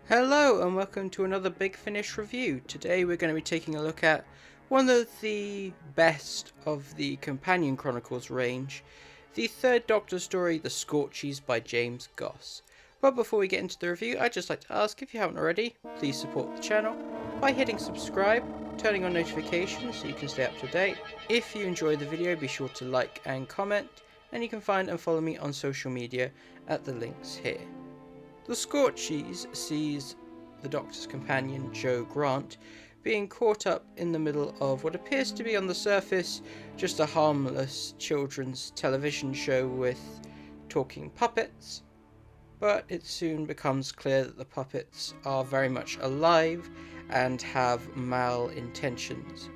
Hello and welcome to another Big Finish review. Today we're going to be taking a look at one of the best of the Companion Chronicles range, the third Doctor story, The Scorchies by James Goss. But before we get into the review, I'd just like to ask, if you haven't already, please support the channel by hitting subscribe, turning on notifications so you can stay up to date. If you enjoyed the video, be sure to like and comment, and you can find and follow me on social media at the links here. The Scorchies sees the Doctor's companion, Jo Grant, being caught up in the middle of what appears to be on the surface just a harmless children's television show with talking puppets, but it soon becomes clear that the puppets are very much alive and have malintentions,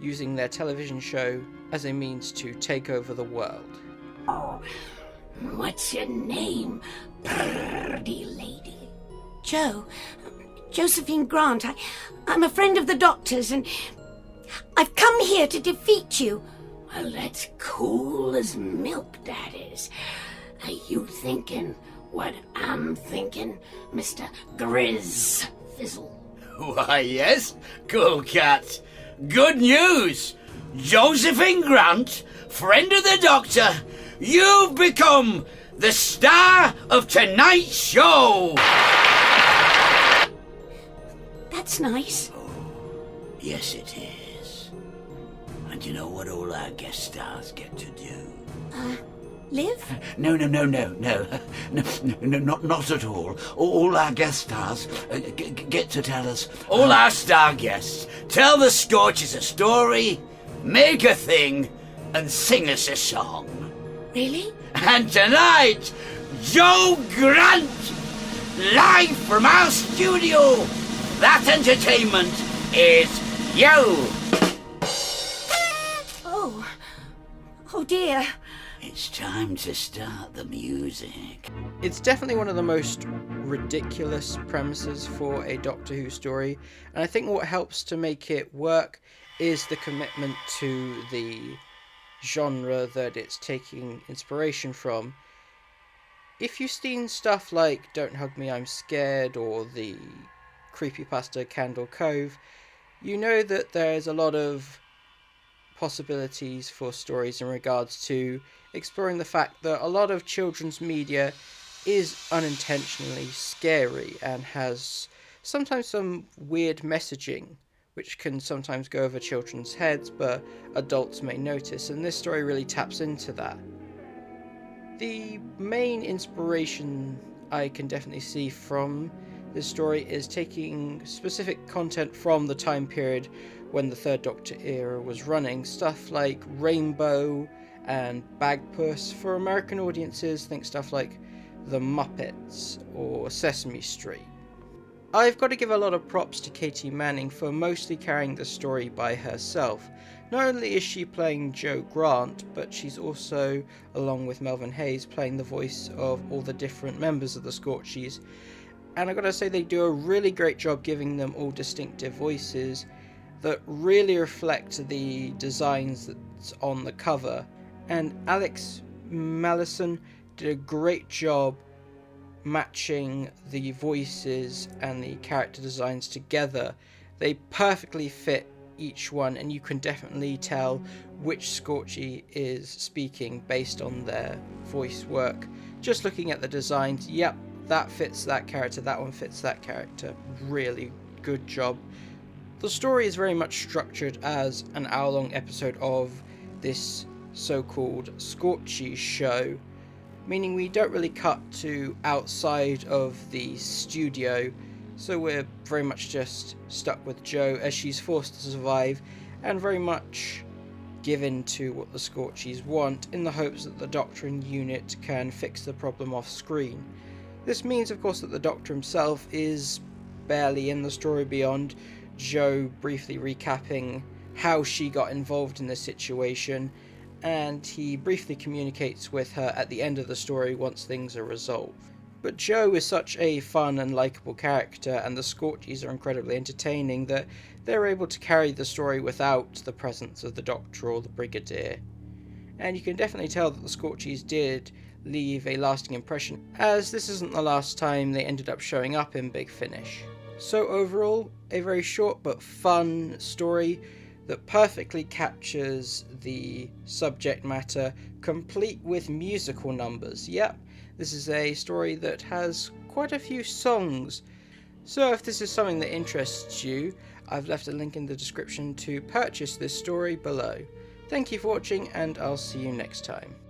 using their television show as a means to take over the world. Oh, what's your name, pretty lady? Josephine Grant. I'm a friend of the Doctor's, and I've come here to defeat you. Well, that's cool as milk, that is. Are you thinking what I'm thinking, Mr. Grizz Fizzle? Why, yes, cool cat. Good news! Josephine Grant, friend of the Doctor, you've become the star of tonight's show! That's nice. Yes, it is. And you know what all our guest stars get to do? Live? No, not at all. All our guest stars get to tell us. All our star guests tell the Scorchies a story, make a thing, and sing us a song. Really? And tonight, Jo Grant, live from our studio. That entertainment is you. Oh dear. It's time to start the music. It's definitely one of the most ridiculous premises for a Doctor Who story, and I think what helps to make it work is the commitment to the genre that it's taking inspiration from. If you've seen stuff like Don't Hug Me, I'm Scared, or the creepypasta Candle Cove, you know that there's a lot of possibilities for stories in regards to exploring the fact that a lot of children's media is unintentionally scary and has sometimes some weird messaging which can sometimes go over children's heads, but adults may notice, and this story really taps into that. The main inspiration I can definitely see from this story is taking specific content from the time period when the Third Doctor era was running, stuff like Rainbow and Bagpuss. For American audiences, think stuff like The Muppets or Sesame Street. I've got to give a lot of props to Katie Manning for mostly carrying the story by herself. Not only is she playing Jo Grant, but she's also, along with Melvin Hayes, playing the voice of all the different members of the Scorchies. And I've got to say they do a really great job giving them all distinctive voices that really reflect the designs that's on the cover. And Alex Mallison did a great job matching the voices and the character designs together. They perfectly fit each one, and you can definitely tell which Scorchie is speaking based on their voice work. Just looking at the designs, yep, that fits that character, that one fits that character. Really good job. The story is very much structured as an hour-long episode of this so-called Scorchies show, meaning we don't really cut to outside of the studio, so we're very much just stuck with Jo as she's forced to survive and very much give in to what the Scorchies want in the hopes that the Doctor and unit can fix the problem off screen. This means, of course, that the Doctor himself is barely in the story beyond Jo briefly recapping how she got involved in this situation, and he briefly communicates with her at the end of the story once things are resolved. But Jo is such a fun and likeable character, and the Scorchies are incredibly entertaining, that they're able to carry the story without the presence of the Doctor or the Brigadier. And you can definitely tell that the Scorchies did leave a lasting impression, as this isn't the last time they ended up showing up in Big Finish. So overall, a very short but fun story that perfectly captures the subject matter, complete with musical numbers. Yep, this is a story that has quite a few songs. So if this is something that interests you, I've left a link in the description to purchase this story below. Thank you for watching, and I'll see you next time.